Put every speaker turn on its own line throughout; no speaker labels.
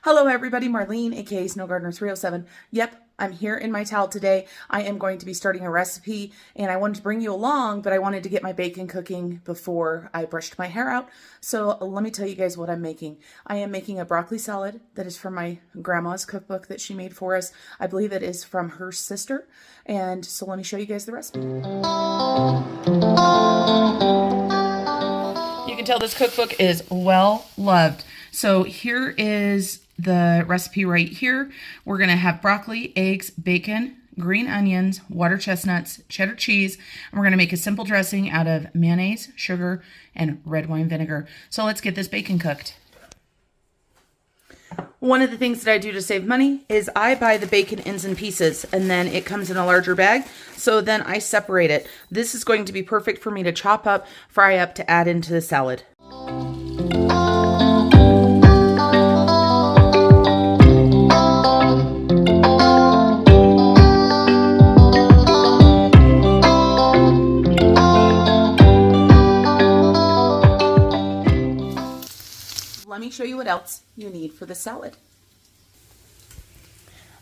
Hello everybody, Marlene, aka SnowGardener307. Yep, I'm here in my towel today. I am going to be starting a recipe and I wanted to bring you along, but I wanted to get my bacon cooking before I brushed my hair out. So let me tell you guys what I'm making. I am making a broccoli salad that is from my grandma's cookbook that she made for us. I believe it is from her sister. And so let me show you guys the recipe. You can tell this cookbook is well loved. So here is the recipe right here. We're going to have broccoli, eggs, bacon, green onions, water chestnuts, cheddar cheese, and we're going to make a simple dressing out of mayonnaise, sugar, and red wine vinegar. So let's get this bacon cooked. One of the things that I do to save money is I buy the bacon ends and pieces, and then it comes in a larger bag. So then I separate it. This is going to be perfect for me to chop up, fry up, to add into the salad. Let me show you what else you need for the salad.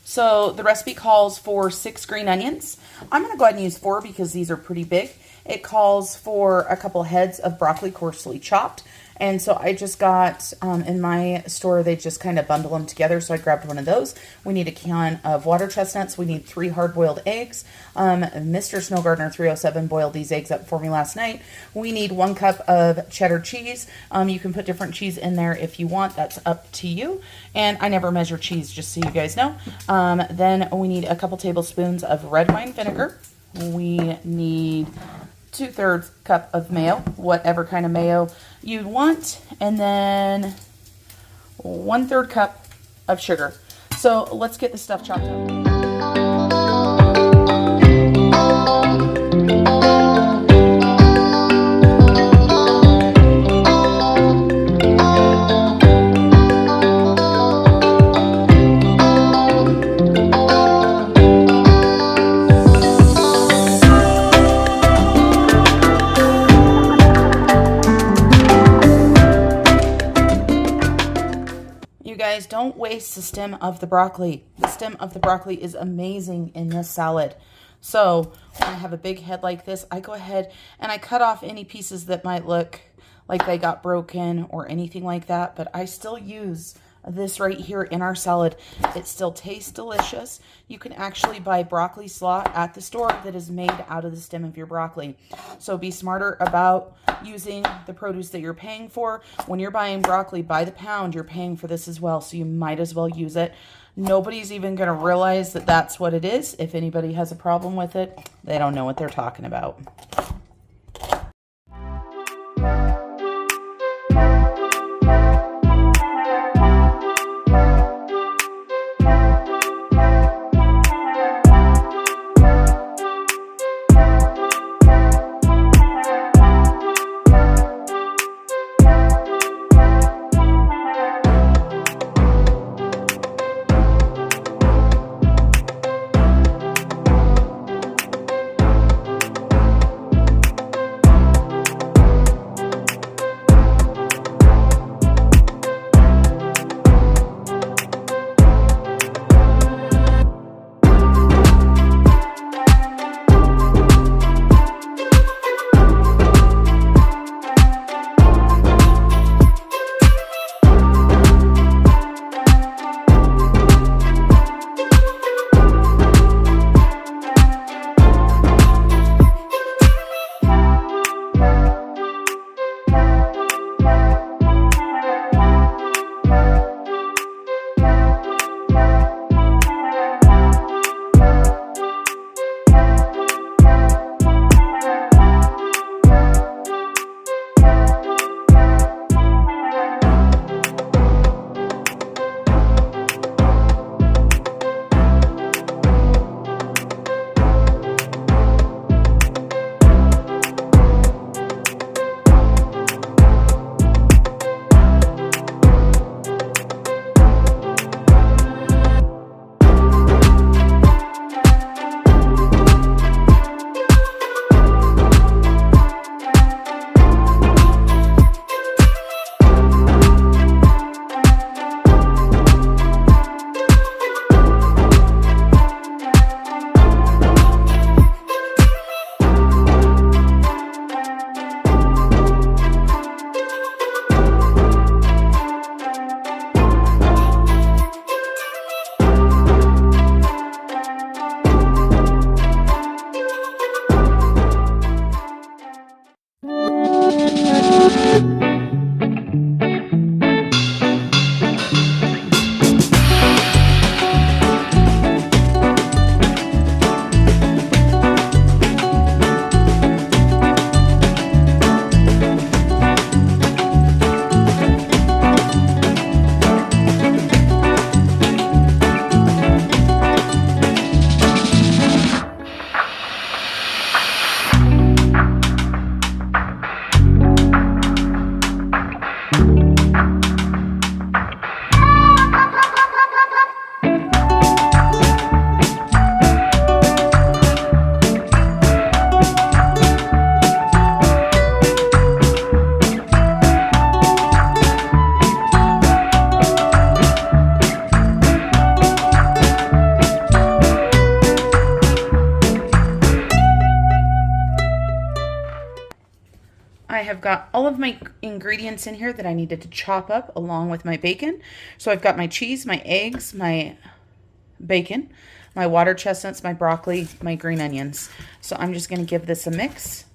So the recipe calls for 6 green onions. I'm going to go ahead and use 4 because these are pretty big. It calls for a couple heads of broccoli coarsely chopped. And so I just got, in my store, they just kind of bundle them together. So I grabbed one of those. We need a can of water chestnuts. We need 3 hard-boiled eggs. Mr. SnowGardener307 boiled these eggs up for me last night. We need 1 cup of cheddar cheese. You can put different cheese in there if you want. That's up to you. And I never measure cheese, just so you guys know. Then we need a couple tablespoons of red wine vinegar. We need 2/3 cup of mayo, whatever kind of mayo you want, and then 1/3 cup of sugar. So let's get the stuff chopped up. You guys, don't waste the stem of the broccoli. The stem of the broccoli is amazing in this salad. So when I have a big head like this, I go ahead and I cut off any pieces that might look like they got broken or anything like that, but I still use this right here in our salad. It still tastes delicious. You can actually buy broccoli slaw at the store that is made out of the stem of your broccoli. So be smarter about using the produce that you're paying for. When you're buying broccoli by the pound, you're paying for this as well, so you might as well use it. Nobody's even going to realize that that's what it is. If anybody has a problem with it, they don't know what they're talking about. got all of my ingredients in here that I needed to chop up along with my bacon. So I've got my cheese, my eggs, my bacon, my water chestnuts, my broccoli, my green onions. So I'm just going to give this a mix.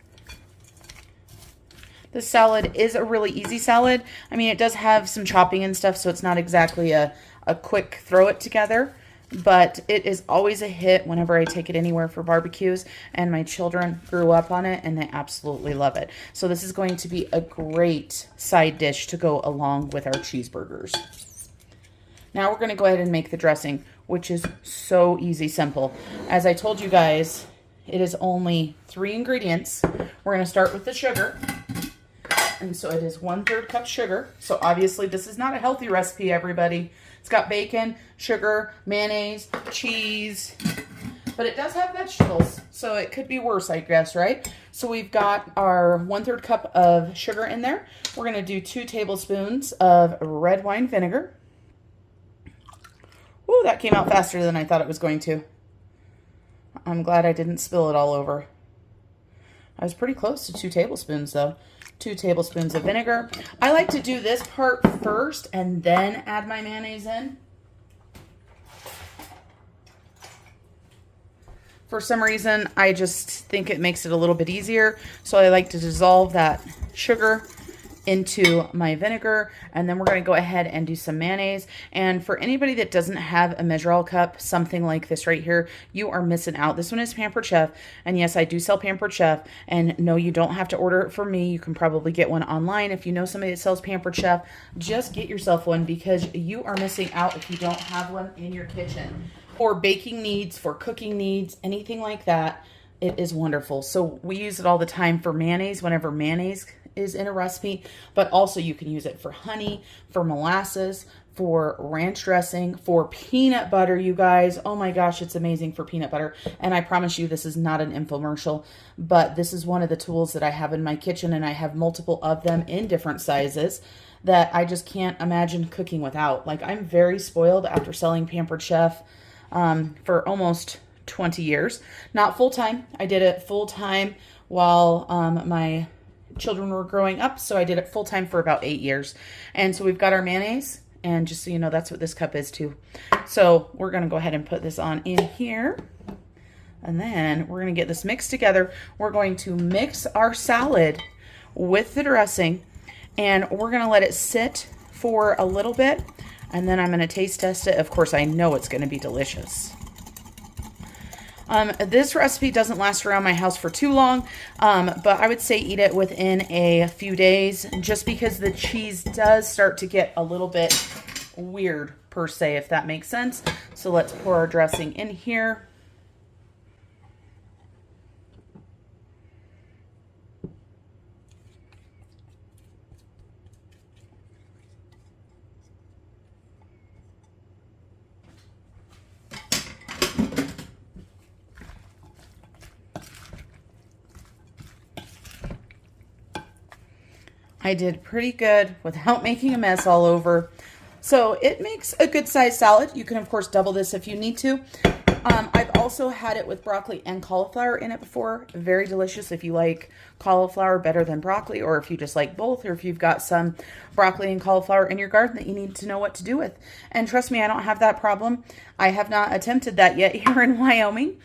This salad is a really easy salad. I mean, it does have some chopping and stuff, so it's not exactly a quick throw it together, but it is always a hit whenever I take it anywhere for barbecues, and my children grew up on it and they absolutely love it. So this is going to be a great side dish to go along with our cheeseburgers. Now we're going to go ahead and make the dressing, which is so easy, simple. As I told you guys, it is only 3 ingredients. We're going to start with the sugar. And so it is 1/3 cup sugar. So obviously this is not a healthy recipe, everybody. It's got bacon, sugar, mayonnaise, cheese, but it does have vegetables. So it could be worse, I guess, right? So we've got our 1/3 cup of sugar in there. We're going to do 2 tablespoons of red wine vinegar. Ooh, that came out faster than I thought it was going to. I'm glad I didn't spill it all over. I was pretty close to 2 tablespoons though. 2 tablespoons of vinegar. I like to do this part first and then add my mayonnaise in. For some reason, I just think it makes it a little bit easier. So I like to dissolve that sugar into my vinegar, and then we're going to go ahead and do some mayonnaise. And for anybody that doesn't have a measure-all cup, something like this right here, you are missing out. This one is Pampered Chef, and yes, I do sell Pampered Chef, and no, you don't have to order it from me. You can probably get one online. If you know somebody that sells Pampered Chef, just get yourself one, because you are missing out if you don't have one in your kitchen. For baking needs, for cooking needs, anything like that, it is wonderful. So we use it all the time for mayonnaise, whenever mayonnaise is in a recipe, but also you can use it for honey, for molasses, for ranch dressing, for peanut butter, you guys. Oh my gosh, it's amazing for peanut butter. And I promise you, this is not an infomercial, but this is one of the tools that I have in my kitchen, and I have multiple of them in different sizes that I just can't imagine cooking without. Like, I'm very spoiled after selling Pampered Chef for almost 20 years. Not full-time. I did it full-time while my children were growing up, so I did it full-time for about 8 years. And so we've got our mayonnaise, and just so you know, that's what this cup is too. So we're going to go ahead and put this on in here, and then we're going to get this mixed together. We're going to mix our salad with the dressing, and we're going to let it sit for a little bit, and then I'm going to taste test it. Of course, I know it's going to be delicious. This recipe doesn't last around my house for too long, but I would say eat it within a few days, just because the cheese does start to get a little bit weird, per se, if that makes sense. So let's pour our dressing in here. I did pretty good without making a mess all over. So it makes a good sized salad. You can, of course, double this if you need to. I've also had it with broccoli and cauliflower in it before. Very delicious if you like cauliflower better than broccoli, or if you just like both, or if you've got some broccoli and cauliflower in your garden that you need to know what to do with. And trust me, I don't have that problem. I have not attempted that yet here in Wyoming.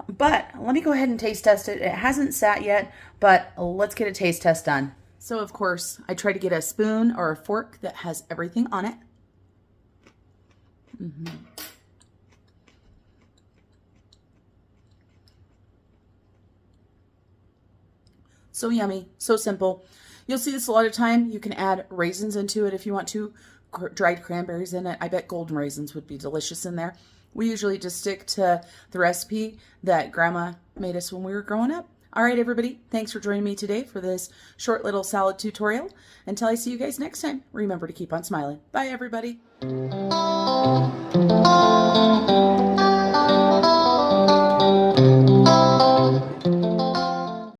But let me go ahead and taste test it. It hasn't sat yet, but let's get a taste test done. So, of course, I try to get a spoon or a fork that has everything on it. So yummy, so simple. You'll see this a lot of time. You can add raisins into it if you want to, dried cranberries in it. I bet golden raisins would be delicious in there. We usually just stick to the recipe that Grandma made us when we were growing up. All right, everybody, thanks for joining me today for this short little salad tutorial. Until I see you guys next time, remember to keep on smiling. Bye, everybody.